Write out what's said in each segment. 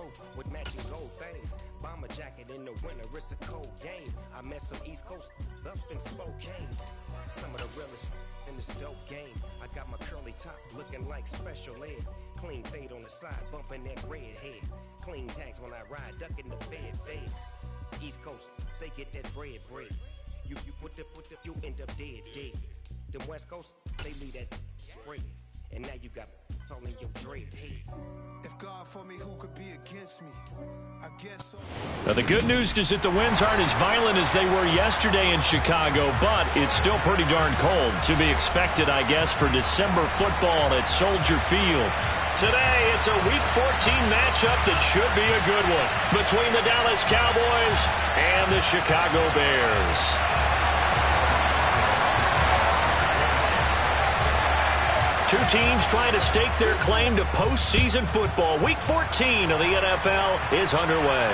robe with matching gold things. Bomber jacket in the winter, it's a cold game. I met some East Coast up in Spokane. Some of the realest in this dope game. I got my curly top looking like special ed. Clean fade on the side, bumping that red head. Clean tags when I ride, ducking the feds. East Coast, they get that bread. You you end up dead. Them West Coast, they leave that spread. And now you got all in your dread head. If God for me, who could be against me? I guess so. Now the good news is that the winds aren't as violent as they were yesterday in Chicago, but it's still pretty darn cold. To be expected, I guess, for December football at Soldier Field. Today, it's a Week 14 matchup that should be a good one between the Dallas Cowboys and the Chicago Bears. Two teams trying to stake their claim to postseason football. Week 14 of the NFL is underway.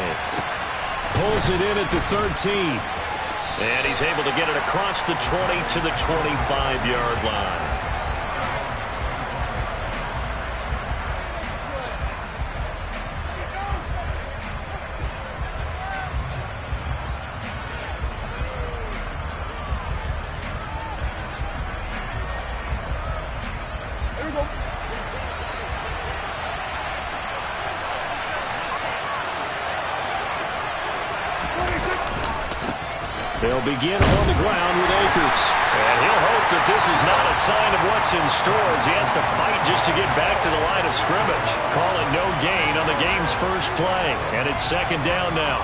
Pulls it in at the 13. And he's able to get it across the 20 to the 25-yard line. They'll begin on the ground with Akers. And he'll hope that this is not a sign of what's in store as he has to fight just to get back to the line of scrimmage. Calling no gain on the game's first play. And it's second down now.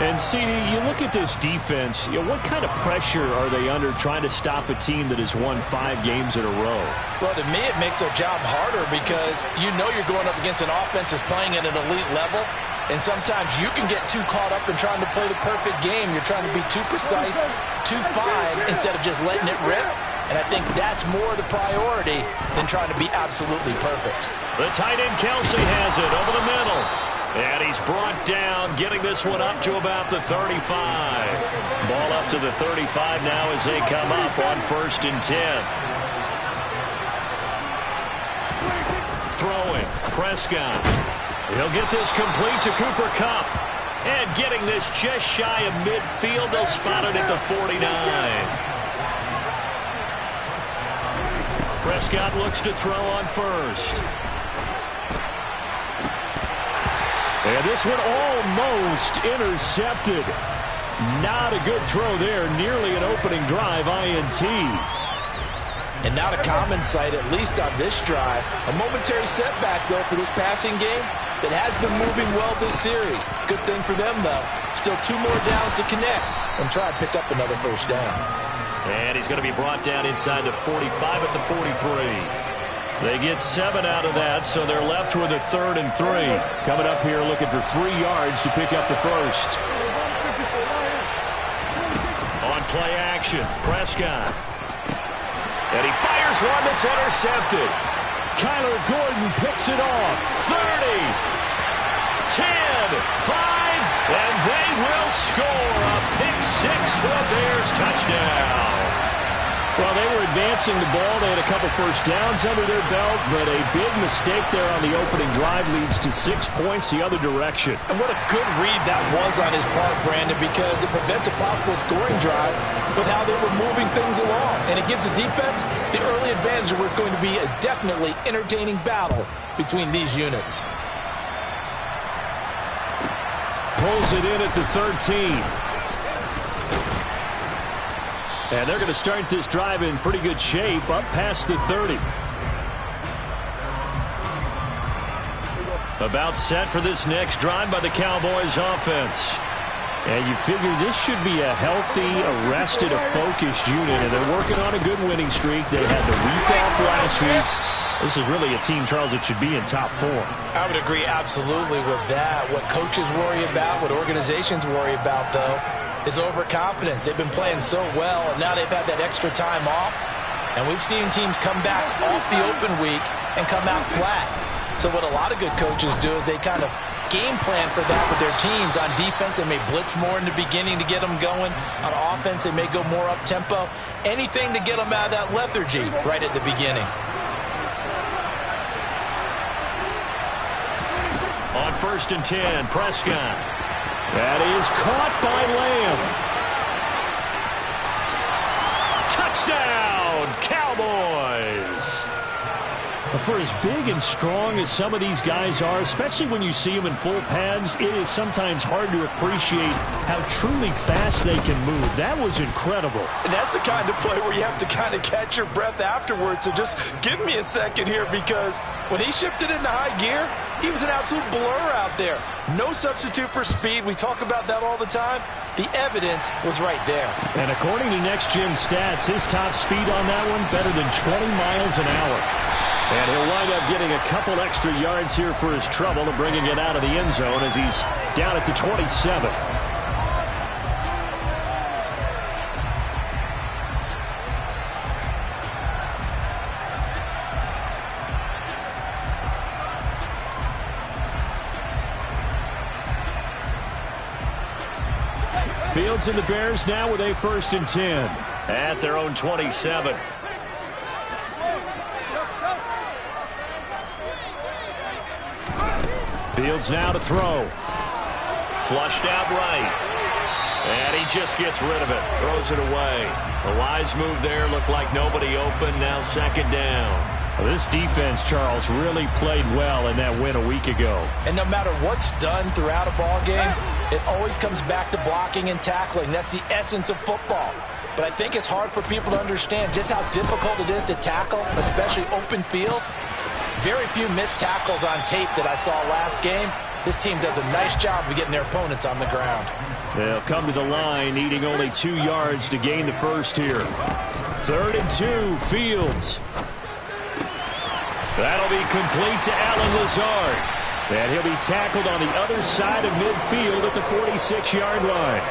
And, CD, you look at this defense, what kind of pressure are they under trying to stop a team that has won 5 games in a row? Well, to me, it makes their job harder because you know you're going up against an offense that's playing at an elite level. And sometimes you can get too caught up in trying to play the perfect game. You're trying to be too precise, too fine, instead of just letting it rip. And I think that's more the priority than trying to be absolutely perfect. The tight end Kelsey has it over the middle. And he's brought down, getting this one up to about the 35. Ball up to the 35 now as they come up on 1st and 10. Throwing, Prescott. He'll get this complete to Cooper Kupp. And getting this just shy of midfield, they'll spot it at the 49. Prescott looks to throw on first. And this one almost intercepted. Not a good throw there. Nearly an opening drive INT. And not a common sight, at least on this drive. A momentary setback, though, for this passing game that has been moving well this series. Good thing for them, though. Still 2 more downs to connect and try and pick up another first down. And he's going to be brought down inside the 45 at the 43. They get 7 out of that, so they're left with a 3rd and 3. Coming up here looking for 3 yards to pick up the first. On play action, Prescott. And he fires one that's intercepted. Kyler Gordon picks it off. 30, 10, 5, and they will score a pick 6 for a Bears touchdown. Well, they were advancing the ball. They had a couple first downs under their belt, but a big mistake there on the opening drive leads to 6 points the other direction. And what a good read that was on his part, Brandon, because it prevents a possible scoring drive with how they were moving things along. And it gives the defense the early advantage of what's going to be a definitely entertaining battle between these units. Pulls it in at the 13. And they're going to start this drive in pretty good shape, up past the 30. About set for this next drive by the Cowboys offense. And you figure this should be a healthy, arrested, a focused unit. And they're working on a good winning streak. They had the week off last week. This is really a team, Charles, that should be in top 4. I would agree absolutely with that. What coaches worry about, what organizations worry about, though, is overconfidence. They've been playing so well, and now they've had that extra time off. And we've seen teams come back off the open week and come out flat. So what a lot of good coaches do is they kind of game plan for that with their teams. On defense, they may blitz more in the beginning to get them going. On offense, they may go more up-tempo. Anything to get them out of that lethargy right at the beginning. On 1st and 10. Prescott. That is caught by Lamb. Touchdown, Cowboys. For as big and strong as some of these guys are, especially when you see them in full pads, it is sometimes hard to appreciate how truly fast they can move. That was incredible. And that's the kind of play where you have to kind of catch your breath afterwards. So just give me a second here, because when he shifted into high gear, he was an absolute blur out there. No substitute for speed. We talk about that all the time. The evidence was right there. And according to Next Gen Stats, his top speed on that one better than 20 miles an hour. And he'll wind up getting a couple extra yards here for his trouble and bringing it out of the end zone as he's down at the 27. Fields and the Bears now with a 1st and 10 at their own 27. Fields now to throw. Flushed out right. And he just gets rid of it. Throws it away. A wise move there. Looked like nobody open. Now 2nd down. Well, this defense, Charles, really played well in that win a week ago. And no matter what's done throughout a ball game, it always comes back to blocking and tackling. That's the essence of football. But I think it's hard for people to understand just how difficult it is to tackle, especially open field. Very few missed tackles on tape that I saw last game. This team does a nice job of getting their opponents on the ground. They'll come to the line, needing only 2 yards to gain the first here. 3rd and 2, Fields. That'll be complete to Allen Lazard. And he'll be tackled on the other side of midfield at the 46-yard line.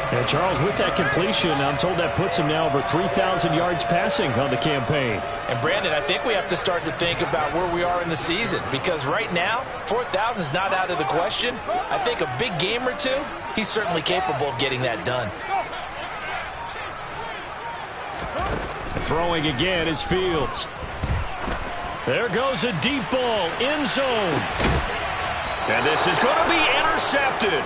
And, Charles, with that completion, I'm told that puts him now over 3,000 yards passing on the campaign. And, Brandon, I think we have to start to think about where we are in the season, because right now, 4,000 is not out of the question. I think a big game or two, he's certainly capable of getting that done. Throwing again is Fields. There goes a deep ball, end zone. And this is going to be intercepted.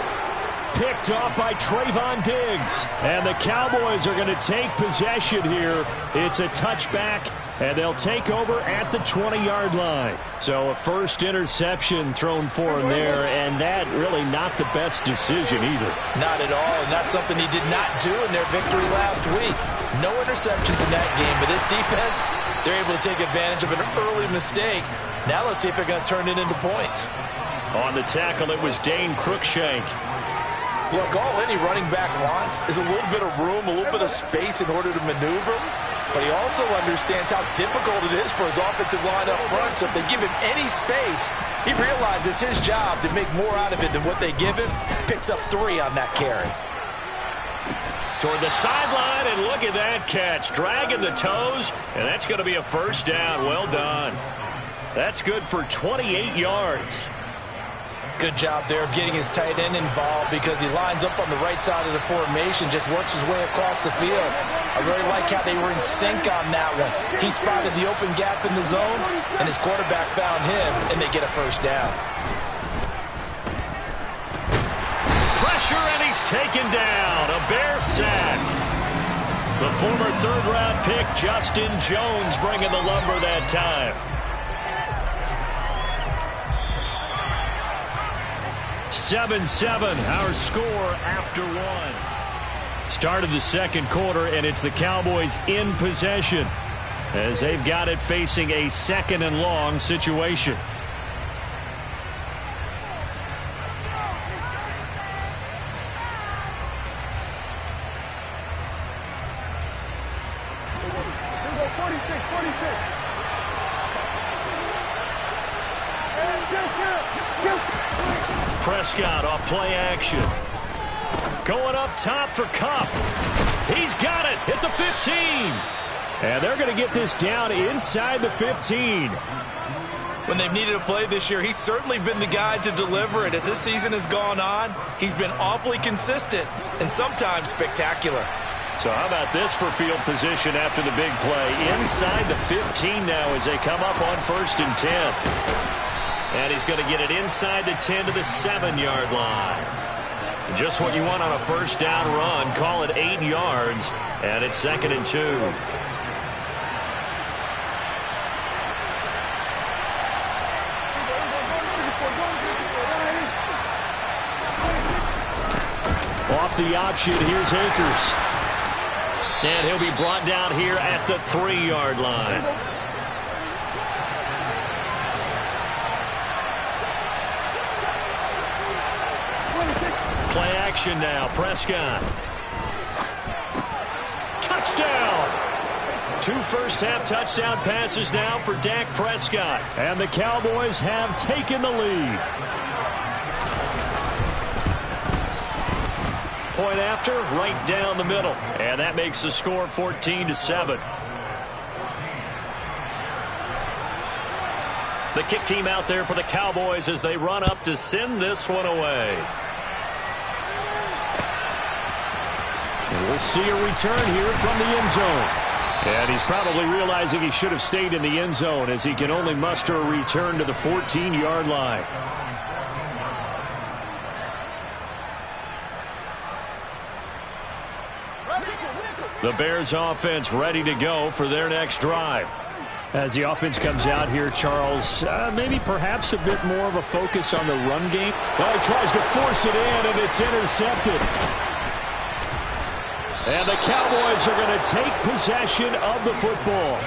Picked off by Trayvon Diggs. And the Cowboys are going to take possession here. It's a touchback, and they'll take over at the 20-yard line. So a first interception thrown for him there, and that really not the best decision either. Not at all, and that's something he did not do in their victory last week. No interceptions in that game, but this defense, they're able to take advantage of an early mistake. Now let's see if they're going to turn it into points. On the tackle, it was Dane Cruikshank. Look, all any running back wants is a little bit of room, a little bit of space in order to maneuver. But he also understands how difficult it is for his offensive line up front. So if they give him any space, he realizes his job to make more out of it than what they give him. Picks up 3 on that carry. Toward the sideline, and look at that catch. Dragging the toes, and that's going to be a first down. Well done. That's good for 28 yards. Good job there of getting his tight end involved, because he lines up on the right side of the formation, just works his way across the field. I really like how they were in sync on that one. He spotted the open gap in the zone, and his quarterback found him, and they get a first down. Pressure, and he's taken down. A Bear sack. The former third-round pick, Justin Jones, bringing the lumber that time. 7-7, our score after 1. Start of the second quarter, and it's the Cowboys in possession as they've got it facing a 2nd and long situation. Prescott off play action. Going up top for Kupp. He's got it at the 15. And they're going to get this down inside the 15. When they've needed a play this year, he's certainly been the guy to deliver it. As this season has gone on, he's been awfully consistent and sometimes spectacular. So how about this for field position after the big play? Inside the 15 now as they come up on 1st and 10. And he's going to get it inside the 10 to the 7-yard line. Just what you want on a first down run. Call it 8 yards, and it's 2nd and 2. Off the option, here's Akers. And he'll be brought down here at the 3-yard line. Play action now. Prescott. Touchdown. 2 first-half touchdown passes now for Dak Prescott. And the Cowboys have taken the lead. Point after, right down the middle. And that makes the score 14-7. The kick team out there for the Cowboys as they run up to send this one away. And we'll see a return here from the end zone. And he's probably realizing he should have stayed in the end zone as he can only muster a return to the 14-yard line. The Bears offense ready to go for their next drive. As the offense comes out here, Charles, maybe perhaps a bit more of a focus on the run game. Well, he tries to force it in, and it's intercepted. And the Cowboys are going to take possession of the football.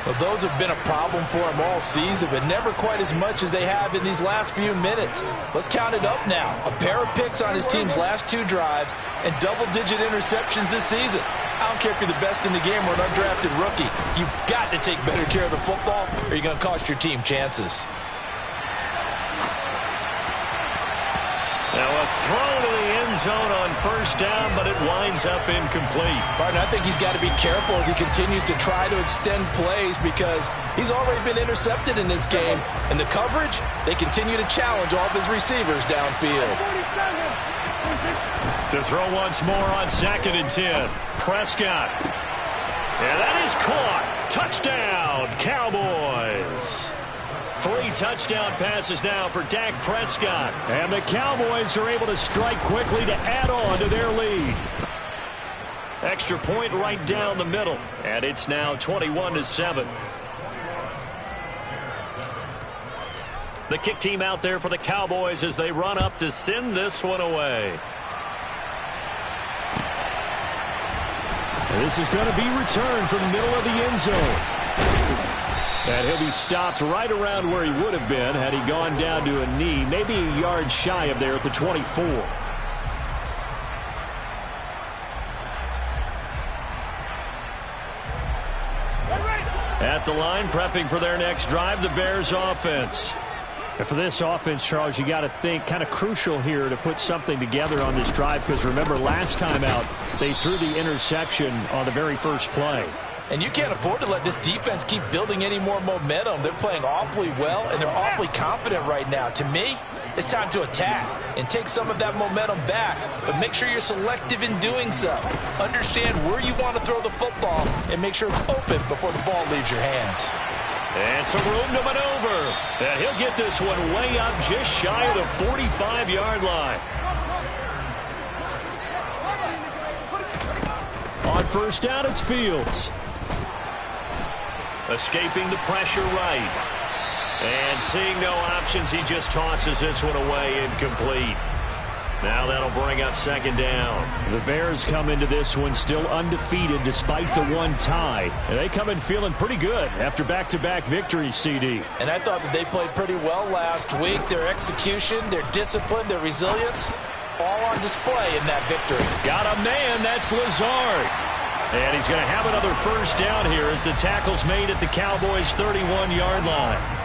Well, those have been a problem for him all season, but never quite as much as they have in these last few minutes. Let's count it up now. A pair of picks on his team's last 2 drives and double-digit interceptions this season. I don't care if you're the best in the game or an undrafted rookie. You've got to take better care of the football or you're going to cost your team chances. Now a throw to the end zone on first down, but it winds up incomplete. Martin, I think he's got to be careful as he continues to try to extend plays because he's already been intercepted in this game. And the coverage, they continue to challenge all of his receivers downfield. To throw once more on 2nd and 10. Prescott. And that is caught. Touchdown, Cowboys. 3 touchdown passes now for Dak Prescott. And the Cowboys are able to strike quickly to add on to their lead. Extra point right down the middle. And it's now 21-7. The kick team out there for the Cowboys as they run up to send this one away. And this is going to be returned from the middle of the end zone. And he'll be stopped right around where he would have been had he gone down to a knee, maybe a yard shy of there at the 24. At the line, prepping for their next drive, the Bears offense. And for this offense, Charles, you got to think kind of crucial here to put something together on this drive because remember last time out they threw the interception on the very first play. And you can't afford to let this defense keep building any more momentum. They're playing awfully well, and they're awfully confident right now. To me, it's time to attack and take some of that momentum back. But make sure you're selective in doing so. Understand where you want to throw the football and make sure it's open before the ball leaves your hands. And some room to maneuver. And he'll get this one way up just shy of the 45-yard line. On first down, it's Fields. Escaping the pressure right. And seeing no options, he just tosses this one away incomplete. Now that'll bring up 2nd down. The Bears come into this one still undefeated despite the one tie. And they come in feeling pretty good after back-to-back victories, CD. And I thought that they played pretty well last week. Their execution, their discipline, their resilience, all on display in that victory. Got a man, that's Lazard. And he's going to have another first down here as the tackle's made at the Cowboys' 31-yard line.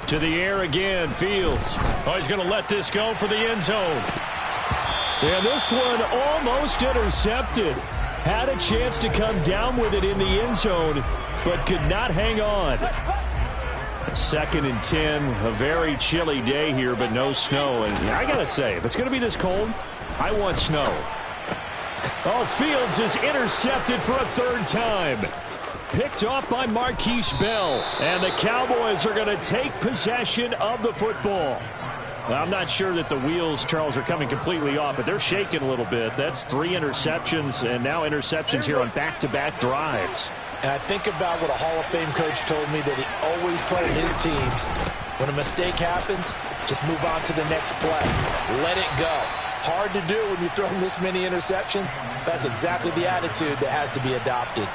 To the air again, Fields. Oh, he's going to let this go for the end zone. And this one almost intercepted. Had a chance to come down with it in the end zone, but could not hang on. 2nd and 10, a very chilly day here, but no snow. And I got to say, if it's going to be this cold, I want snow. Oh, Fields is intercepted for a third time. Picked off by Marquise Bell. And the Cowboys are going to take possession of the football. Well, I'm not sure that the wheels, Charles, are coming completely off, but they're shaking a little bit. That's 3 interceptions, and now interceptions here on back-to-back drives. And I think about what a Hall of Fame coach told me, that he always told his teams, when a mistake happens, just move on to the next play. Let it go. Hard to do when you've thrown this many interceptions. That's exactly the attitude that has to be adopted.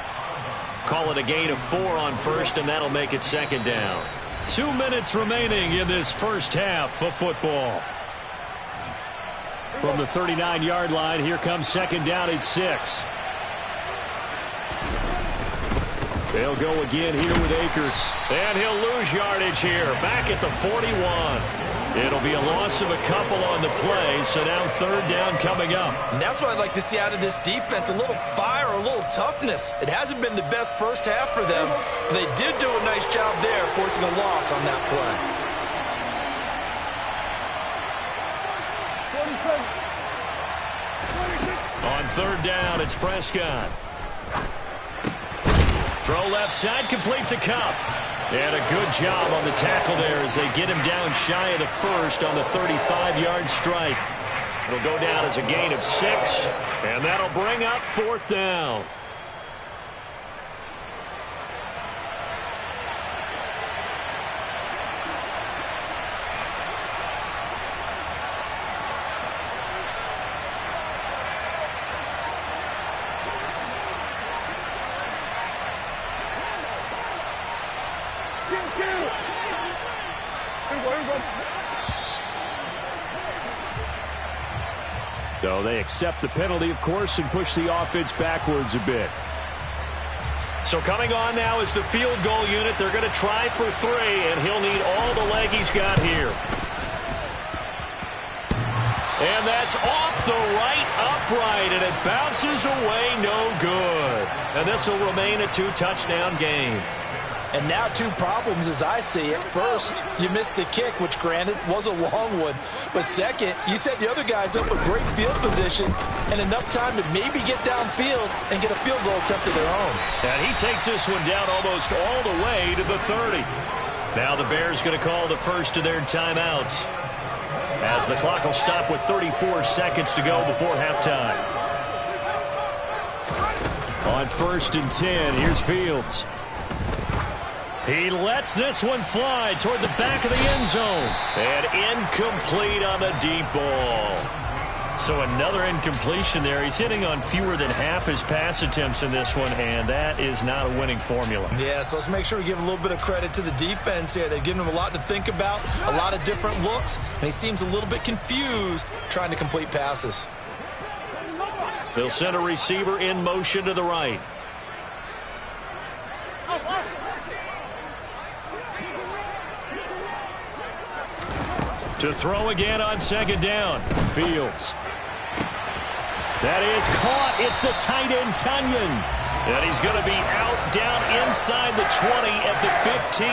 Call it a gain of 4 on first, and that'll make it second down. 2 minutes remaining in this first half of football. From the 39-yard line, here comes second down at 6. They'll go again here with Akers. And he'll lose yardage here, back at the 41. It'll be a loss of a couple on the play, so now third down coming up. And that's what I'd like to see out of this defense, a little fire, a little toughness. It hasn't been the best first half for them, but they did do a nice job there, forcing a loss on that play. On third down, it's Prescott. Throw left side, complete to Kupp. And a good job on the tackle there as they get him down shy of the first on the 35-yard strike. It'll go down as a gain of 6, and that'll bring up fourth down. So they accept the penalty, of course, and push the offense backwards a bit. So coming on now is the field goal unit. They're going to try for 3, and he'll need all the leg he's got here. And that's off the right upright, and it bounces away, no good. And this will remain a 2-touchdown game. And now 2 problems as I see it. First, you missed the kick, which granted was a long one. But second, you set the other guys up with great field position and enough time to maybe get downfield and get a field goal attempt of their own. And he takes this one down almost all the way to the 30. Now the Bears going to call the first of their timeouts, as the clock will stop with 34 seconds to go before halftime. On 1st and 10, here's Fields. He lets this one fly toward the back of the end zone. And incomplete on the deep ball. So another incompletion there. He's hitting on fewer than half his pass attempts in this one, and that is not a winning formula. Yeah, so let's make sure we give a little bit of credit to the defense here. They've given him a lot to think about, a lot of different looks, and he seems a little bit confused trying to complete passes. They'll send a receiver in motion to the right. To throw again on second down. Fields. That is caught. It's the tight end, Tunyon. And he's going to be out down inside the 20 at the 15.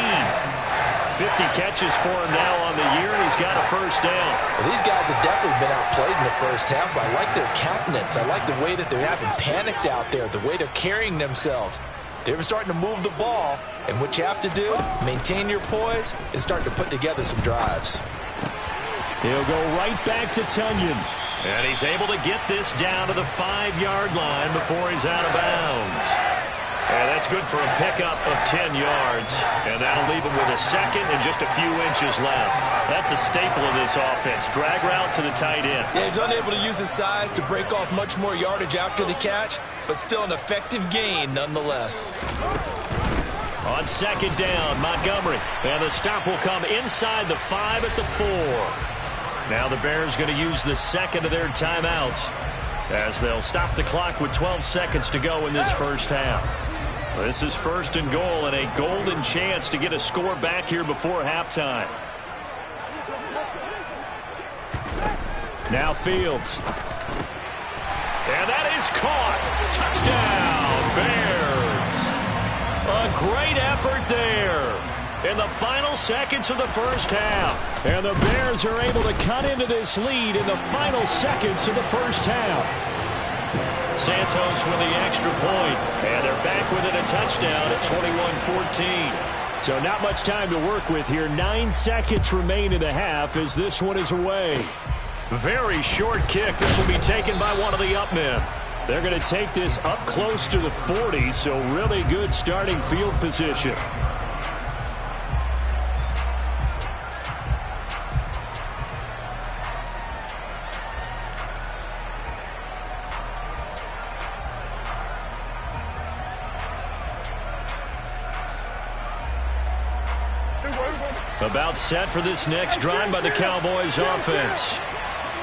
50 catches for him now on the year, and he's got a first down. Well, these guys have definitely been outplayed in the first half, but I like their countenance. I like the way that they're having panicked out there, the way they're carrying themselves. They're starting to move the ball, and what you have to do, maintain your poise and start to put together some drives. He'll go right back to Tunyon. And he's able to get this down to the 5-yard line before he's out of bounds. And that's good for a pickup of 10 yards. And that'll leave him with a second and just a few inches left. That's a staple of this offense. Drag route to the tight end. Yeah, he's unable to use his size to break off much more yardage after the catch, but still an effective gain nonetheless. On second down, Montgomery. And the stop will come inside the 5 at the 4. Now the Bears going to use the second of their timeouts, as they'll stop the clock with 12 seconds to go in this first half. This is 1st and goal, and a golden chance to get a score back here before halftime. Now Fields. And that is caught. Touchdown, Bears. A great effort there in the final seconds of the first half. And the Bears are able to cut into this lead in the final seconds of the first half. Santos with the extra point, and they're back within a touchdown at 21-14. So not much time to work with here. 9 seconds remain in the half as this one is away. Very short kick. This will be taken by one of the up men. They're going to take this up close to the 40, so really good starting field position. About set for this next drive by the Cowboys offense.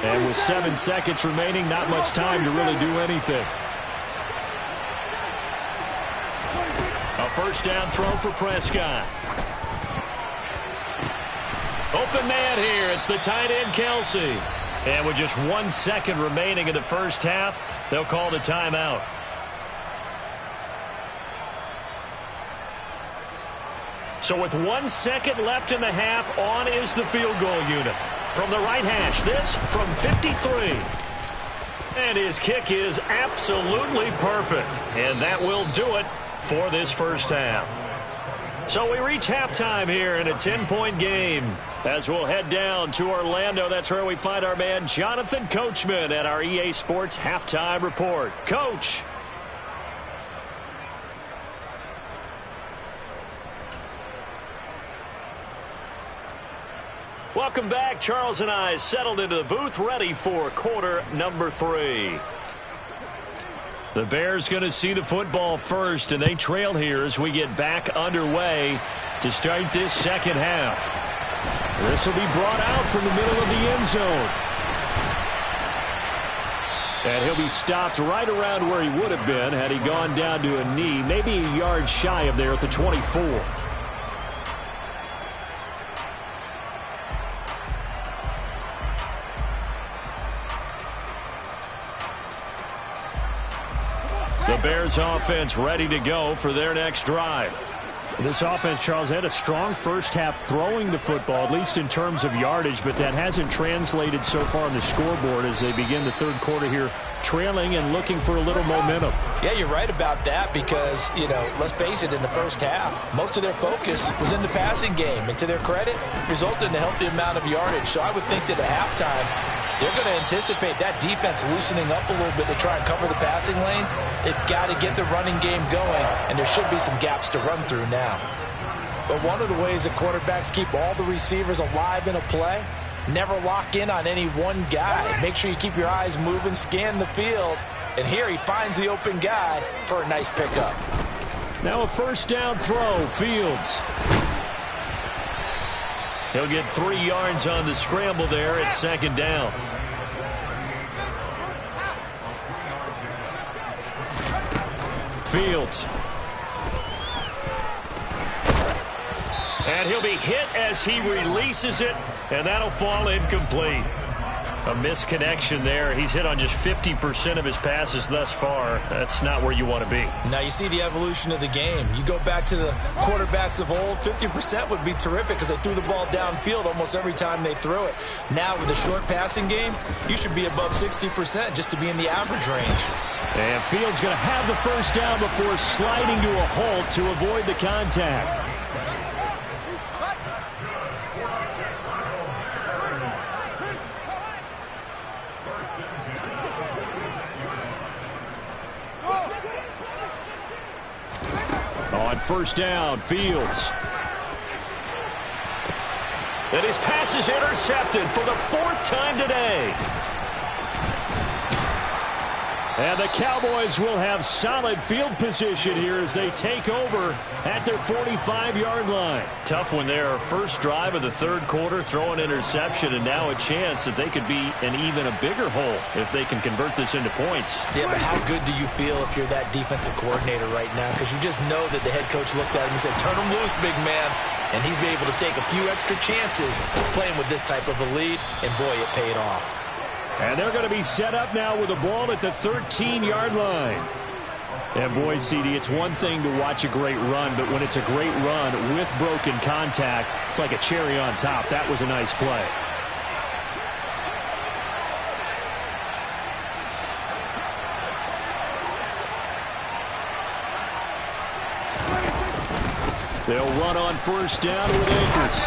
And with 7 seconds remaining, not much time to really do anything. A first down throw for Prescott. Open man here. It's the tight end, Kelsey. And with just 1 second remaining in the first half, they'll call the timeout. So with 1 second left in the half, on is the field goal unit. From the right hash, this from 53. And his kick is absolutely perfect. And that will do it for this first half. So we reach halftime here in a 10-point game. As we'll head down to Orlando, that's where we find our man Jonathan Coachman at our EA Sports Halftime Report. Coach. Welcome back. Charles and I settled into the booth, ready for quarter number 3. The Bears going to see the football first, and they trail here as we get back underway to start this second half. This will be brought out from the middle of the end zone. And he'll be stopped right around where he would have been had he gone down to a knee, maybe a yard shy of there at the 24. The Bears offense ready to go for their next drive. This offense, Charles, had a strong first half throwing the football, at least in terms of yardage, but that hasn't translated so far on the scoreboard as they begin the third quarter here, trailing and looking for a little momentum. Yeah, you're right about that because, let's face it, in the first half, most of their focus was in the passing game. And to their credit, resulted in a healthy amount of yardage. So I would think that at halftime, they're going to anticipate that defense loosening up a little bit to try and cover the passing lanes. They've got to get the running game going, and there should be some gaps to run through now. But one of the ways that quarterbacks keep all the receivers alive in a play, never lock in on any one guy. Make sure you keep your eyes moving, scan the field, and here he finds the open guy for a nice pickup. Now a first down throw, Fields. He'll get 3 yards on the scramble there at second down. Fields. And he'll be hit as he releases it, and that'll fall incomplete. A misconnection there. He's hit on just 50% of his passes thus far. That's not where you want to be. Now you see the evolution of the game. You go back to the quarterbacks of old, 50% would be terrific because they threw the ball downfield almost every time they threw it. Now with a short passing game, you should be above 60% just to be in the average range. And Fields going to have the first down before sliding to a halt to avoid the contact. On first down, Fields. And his pass is intercepted for the 4th time today. And the Cowboys will have solid field position here as they take over at their 45-yard line. Tough one there. First drive of the third quarter, throw an interception, and now a chance that they could be in even a bigger hole if they can convert this into points. Yeah, but how good do you feel if you're that defensive coordinator right now? Because you just know that the head coach looked at him and said, turn him loose, big man. And he'd be able to take a few extra chances playing with this type of a lead, and boy, it paid off. And they're going to be set up now with the ball at the 13-yard line. And boy, CD, it's one thing to watch a great run, but when it's a great run with broken contact, it's like a cherry on top. That was a nice play. run on first down with Akers.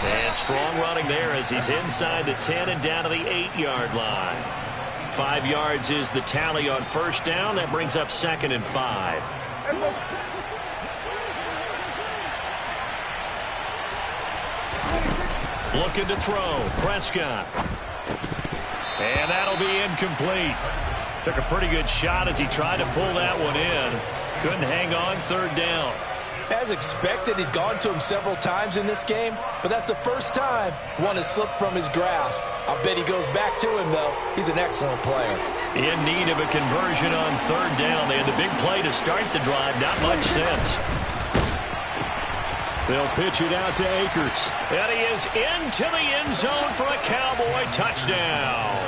And strong running there as he's inside the 10 and down to the 8-yard line. 5 yards is the tally on first down. That brings up 2nd and 5. Looking to throw. Prescott. And that'll be incomplete. Took a pretty good shot as he tried to pull that one in. Couldn't hang on 3rd down. As expected, he's gone to him several times in this game, but that's the first time one has slipped from his grasp. I'll bet he goes back to him, though. He's an excellent player. In need of a conversion on 3rd down. They had the big play to start the drive. Not much sense. They'll pitch it out to Akers. And he is into the end zone for a Cowboy touchdown.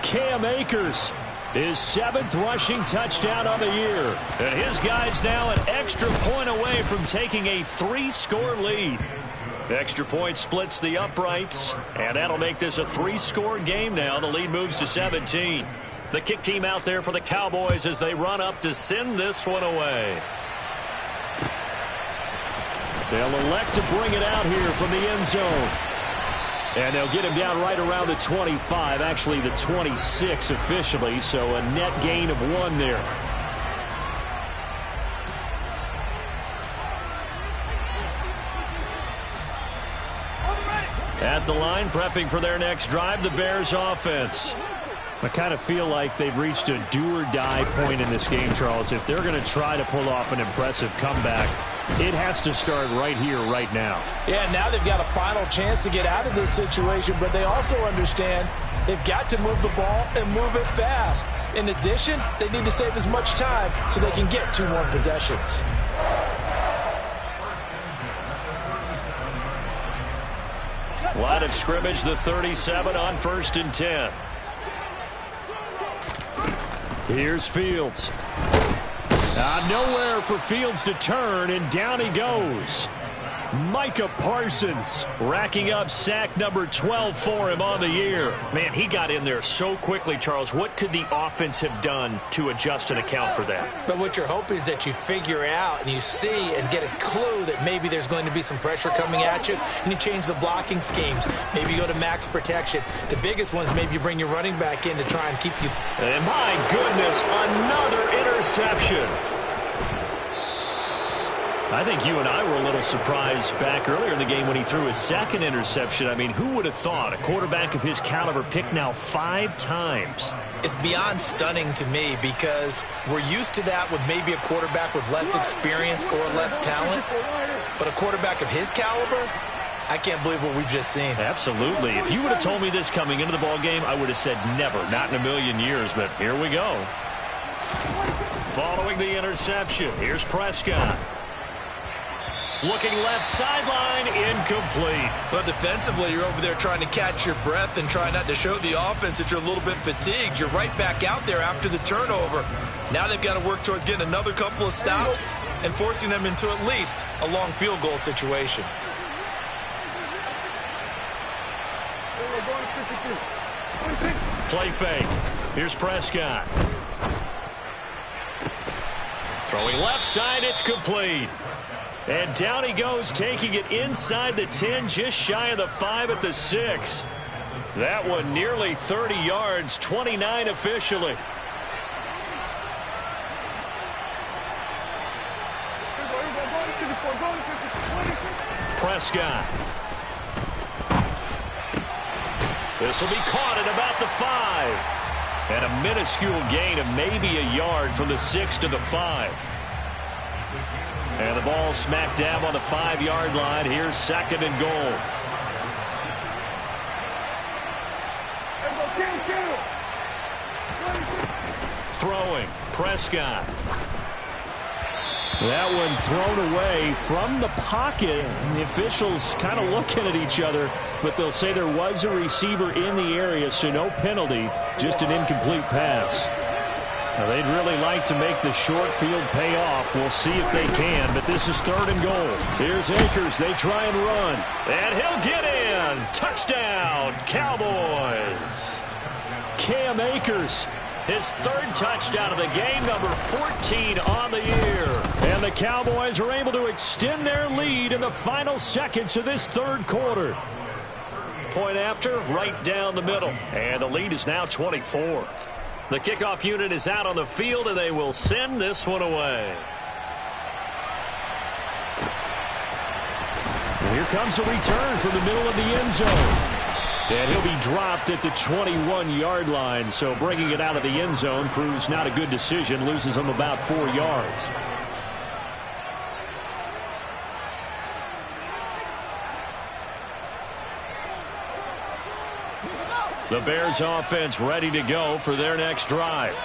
Cam Akers, his 7th rushing touchdown of the year. And his guy's now an extra point away from taking a 3-score lead. Extra point splits the uprights, and that'll make this a 3-score game now. The lead moves to 17. The kick team out there for the Cowboys as they run up to send this one away. They'll elect to bring it out here from the end zone. And they'll get him down right around the 25, actually the 26 officially, so a net gain of 1 there. At the line, prepping for their next drive, the Bears offense. I kind of feel like they've reached a do-or-die point in this game, Charles. If they're going to try to pull off an impressive comeback, it has to start right here, right now. Yeah, now they've got a final chance to get out of this situation, but they also understand they've got to move the ball and move it fast. In addition, they need to save as much time so they can get 2 more possessions. Line of scrimmage, the 37 on 1st and 10. Here's Fields. Nowhere for Fields to turn, and down he goes. Micah Parsons racking up sack number 12 for him on the year. Man, he got in there so quickly, Charles. What could the offense have done to adjust and account for that? But what you're hoping is that you figure out and you see and get a clue that maybe there's going to be some pressure coming at you, and you change the blocking schemes. Maybe you go to max protection. The biggest one is maybe you bring your running back in to try and keep you. And my goodness, another interception. I think you and I were a little surprised back earlier in the game when he threw his 2nd interception. I mean, who would have thought a quarterback of his caliber picked now 5 times? It's beyond stunning to me because we're used to that with maybe a quarterback with less experience or less talent. But a quarterback of his caliber, I can't believe what we've just seen. Absolutely. If you would have told me this coming into the ballgame, I would have said never, not in a million years. But here we go. Following the interception, here's Prescott. Looking left sideline, incomplete. But defensively, you're over there trying to catch your breath and try not to show the offense that you're a little bit fatigued. You're right back out there after the turnover. Now they've got to work towards getting another couple of stops and forcing them into at least a long field goal situation. Play fake. Here's Prescott. Throwing left side, it's complete. And down he goes, taking it inside the 10, just shy of the 5 at the 6. That one nearly 30 yards, 29 officially. Prescott. This will be caught at about the 5. And a minuscule gain of maybe a yard from the 6 to the 5. And the ball smacked down on the 5-yard line. Here's 2nd and goal. Throwing, Prescott. That one thrown away from the pocket. And the officials kind of looking at each other, but they'll say there was a receiver in the area, so no penalty, just an incomplete pass. Now, they'd really like to make the short field pay off. We'll see if they can, but this is 3rd and goal. Here's Akers. They try and run. And he'll get in. Touchdown, Cowboys. Cam Akers. His 3rd touchdown of the game, number 14 on the year. And And the Cowboys are able to extend their lead in the final seconds of this third quarter. Point after, right down the middle. And the lead is now 24. The kickoff unit is out on the field, and they will send this one away. Well, here comes a return from the middle of the end zone. And he'll be dropped at the 21-yard line. So bringing it out of the end zone proves not a good decision. Loses him about 4 yards. The Bears offense ready to go for their next drive.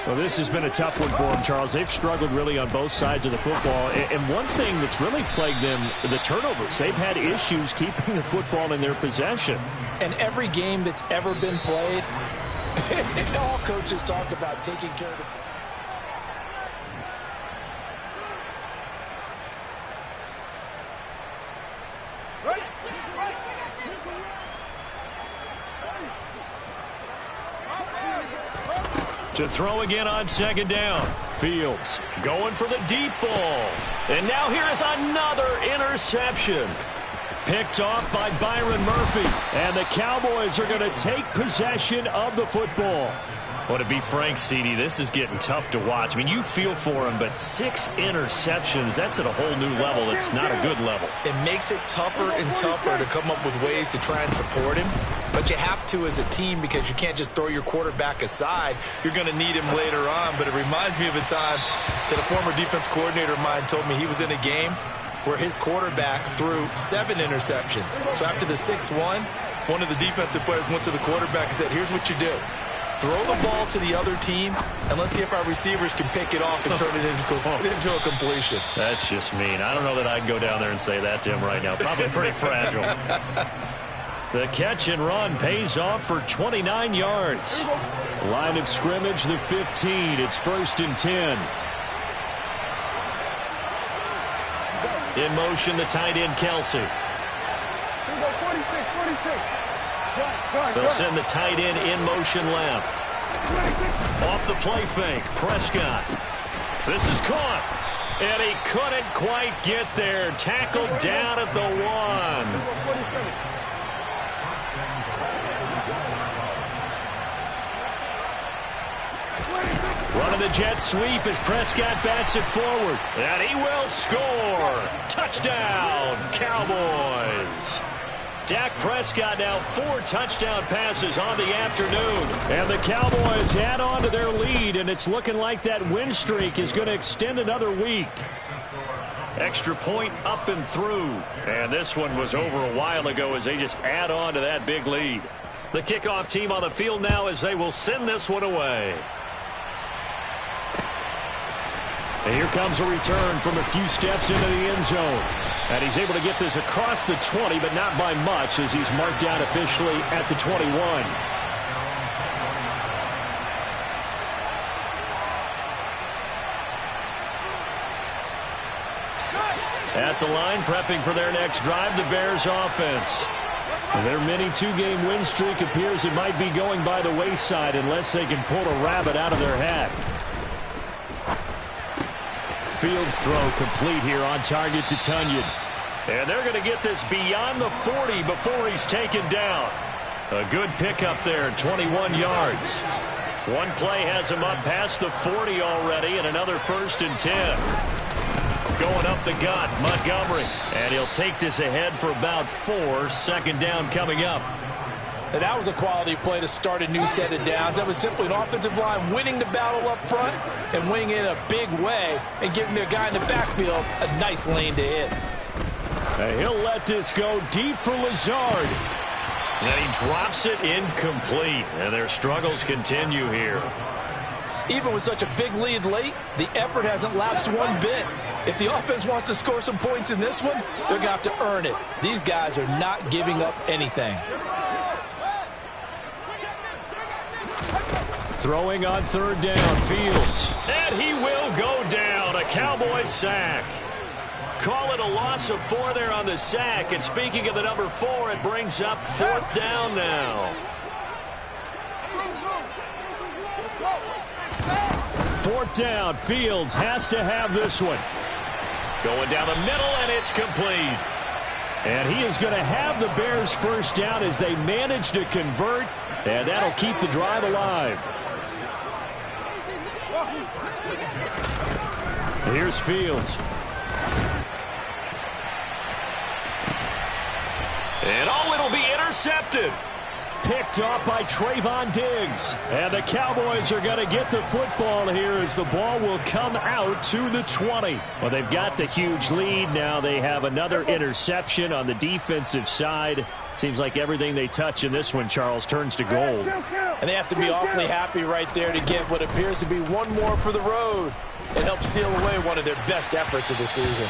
Well, this has been a tough one for them, Charles. They've struggled really on both sides of the football. And one thing that's really plagued them, the turnovers. They've had issues keeping the football in their possession. And every game that's ever been played, all coaches talk about taking care of the To throw again on second down. Fields going for the deep ball. And now here is another interception. Picked off by Byron Murphy. And the Cowboys are going to take possession of the football. Well, to be frank, CD, this is getting tough to watch. I mean, you feel for him, but 6 interceptions, that's at a whole new level. It's not a good level. It makes it tougher and tougher to come up with ways to try and support him. But you have to as a team because you can't just throw your quarterback aside. You're going to need him later on. But it reminds me of a time that a former defense coordinator of mine told me he was in a game where his quarterback threw 7 interceptions. So after the 6-1, one of the defensive players went to the quarterback and said, here's what you do. Throw the ball to the other team, and let's see if our receivers can pick it off and turn it into a completion. That's just mean. I don't know that I'd go down there and say that to him right now. Probably pretty fragile. The catch and run pays off for 29 yards. Line of scrimmage, the 15. It's 1st and 10. In motion, the tight end, Kelsey. They'll send the tight end in motion left. Off the play fake, Prescott. This is caught. And he couldn't quite get there. Tackled down at the 1. Running the jet sweep as Prescott bats it forward. And he will score. Touchdown, Cowboys. Dak Prescott now 4 touchdown passes on the afternoon. And the Cowboys add on to their lead, and it's looking like that win streak is going to extend another week. Extra point up and through. And this one was over a while ago as they just add on to that big lead. The kickoff team on the field now as they will send this one away. And here comes a return from a few steps into the end zone. And he's able to get this across the 20, but not by much as he's marked down officially at the 21. At the line, prepping for their next drive, the Bears offense. Their mini 2-game win streak appears it might be going by the wayside unless they can pull a rabbit out of their hat. Fields throw complete here on target to Tunyon. And they're going to get this beyond the 40 before he's taken down. A good pickup there, 21 yards. One play has him up past the 40 already, and another 1st and 10. Going up the gut, Montgomery. And he'll take this ahead for about 4. 2nd down coming up. And that was a quality play to start a new set of downs. That was simply an offensive line winning the battle up front and winning in a big way and giving their guy in the backfield a nice lane to hit. And he'll let this go deep for Lazard. And he drops it incomplete. And their struggles continue here. Even with such a big lead late, the effort hasn't lapsed one bit. If the offense wants to score some points in this one, they're going to have to earn it. These guys are not giving up anything. Throwing on 3rd down, Fields. And he will go down. A Cowboys sack. Call it a loss of 4 there on the sack. And speaking of the number 4, it brings up 4th down now. 4th down. Fields has to have this one. Going down the middle, and it's complete. And he is going to have the Bears first down as they manage to convert, and that'll keep the drive alive. Here's Fields. And it'll be intercepted. Picked off by Trayvon Diggs. And the Cowboys are going to get the football here as the ball will come out to the 20. Well, they've got the huge lead. Now they have another interception on the defensive side. Seems like everything they touch in this one, Charles, turns to gold. And they have to be awfully happy right there to get what appears to be one more for the road. It helps seal away one of their best efforts of the season.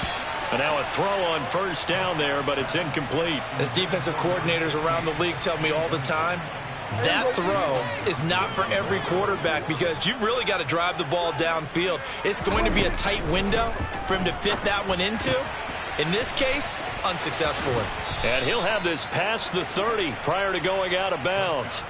And now a throw on first down there, but it's incomplete. As defensive coordinators around the league tell me all the time, that throw is not for every quarterback because you've really got to drive the ball downfield. It's going to be a tight window for him to fit that one into. In this case, unsuccessfully. And he'll have this past the 30 prior to going out of bounds.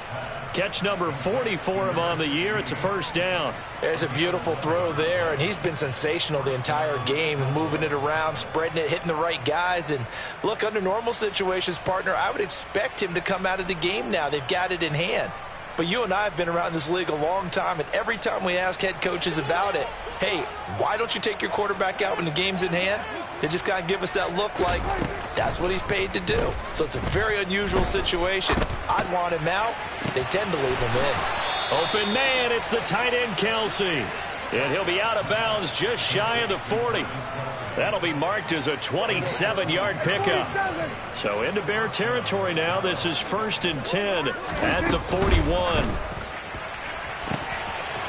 Catch number 40 for him on the year. It's a first down. There's a beautiful throw there, and he's been sensational the entire game, moving it around, spreading it, hitting the right guys. And look, under normal situations, partner, I would expect him to come out of the game now. They've got it in hand. But you and I have been around this league a long time, and every time we ask head coaches about it, hey, why don't you take your quarterback out when the game's in hand? They just kind of give us that look like that's what he's paid to do. So it's a very unusual situation. I'd want him out. They tend to leave him in. Open man, it's the tight end, Kelsey. And he'll be out of bounds just shy of the 40. That'll be marked as a 27-yard pickup. So into Bear territory now. This is 1st and 10 at the 41.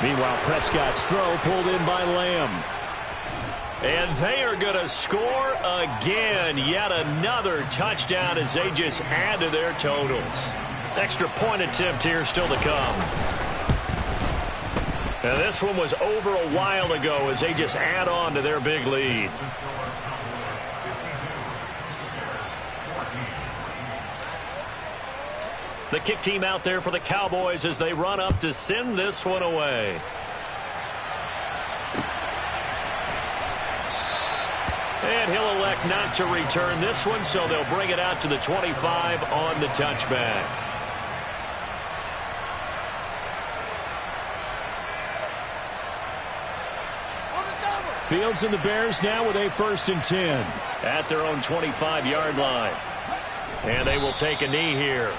Meanwhile, Prescott's throw pulled in by Lamb. And they are going to score again. Yet another touchdown as they just add to their totals. Extra point attempt here still to come. And this one was over a while ago as they just add on to their big lead. The kick team out there for the Cowboys as they run up to send this one away. And he'll elect not to return this one, so they'll bring it out to the 25 on the touchback. Fields and the Bears now with a 1st and 10. At their own 25-yard line. And they will take a knee here.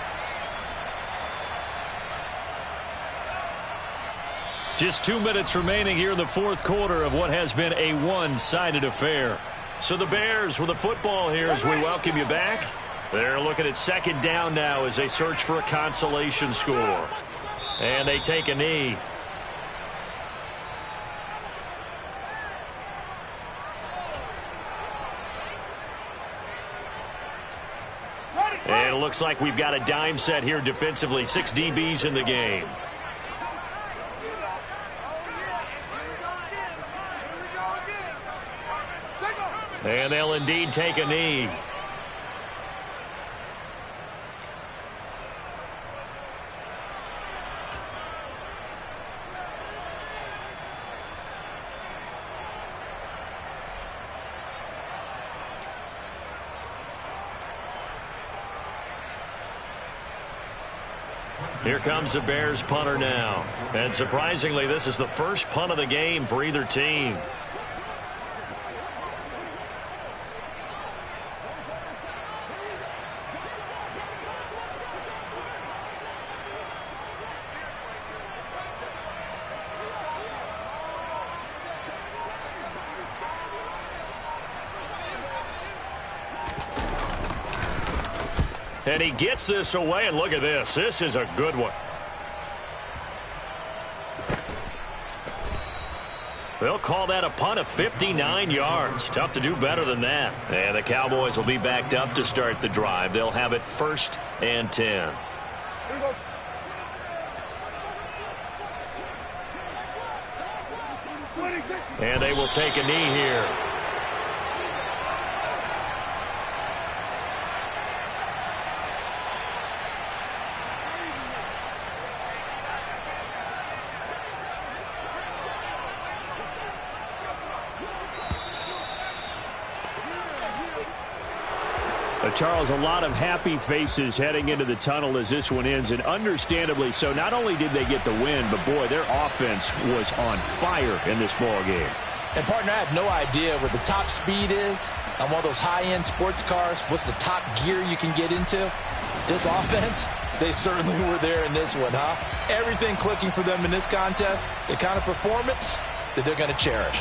Just 2 minutes remaining here in the fourth quarter of what has been a one-sided affair. So the Bears with the football here as we welcome you back. They're looking at 2nd down now as they search for a consolation score. And they take a knee. And it looks like we've got a dime set here defensively. 6 DBs in the game. And they'll indeed take a knee. Here comes the Bears punter now. And surprisingly, this is the first punt of the game for either team. And he gets this away, and look at this. This is a good one. They'll call that a punt of 59 yards. Tough to do better than that. And the Cowboys will be backed up to start the drive. They'll have it 1st and 10. And they will take a knee here. Charles, a lot of happy faces heading into the tunnel as this one ends, and understandably so. Not only did they get the win, but, boy, their offense was on fire in this ball game. And, partner, I have no idea what the top speed is on one of those high-end sports cars. What's the top gear you can get into? This offense, they certainly were there in this one, huh? Everything clicking for them in this contest, the kind of performance that they're going to cherish.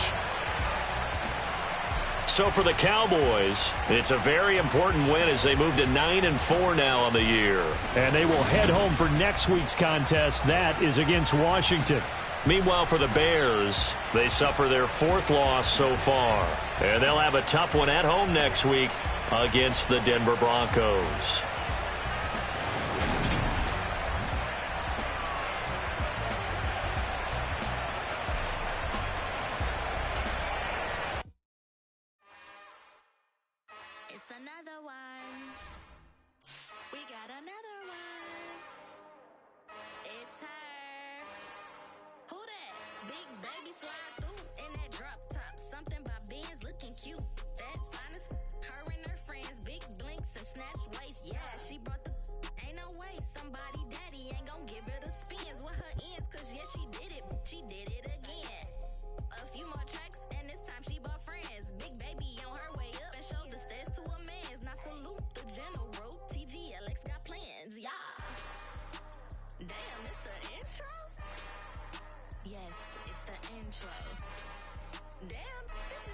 So for the Cowboys, it's a very important win as they move to 9-4 now on the year. And they will head home for next week's contest. That is against Washington. Meanwhile, for the Bears, they suffer their 4th loss so far. And they'll have a tough one at home next week against the Denver Broncos. It's another one. We got another one. It's her. Who that? Big baby slide through in that drop top. Something by Benz looking cute. That's fine as her and her friends. Big blinks and snatch waist. Yeah, she brought the ain't no way. Somebody daddy ain't gon' give her the spins with her ends. Cause yeah, she did it. She did it again. A few more tracks and this time she bought friends. Big baby on her way up and showed the stairs to a man's. Now salute the general. TGLX got plans. Yeah. Damn, it's the intro? Yes, it's the intro. Damn, this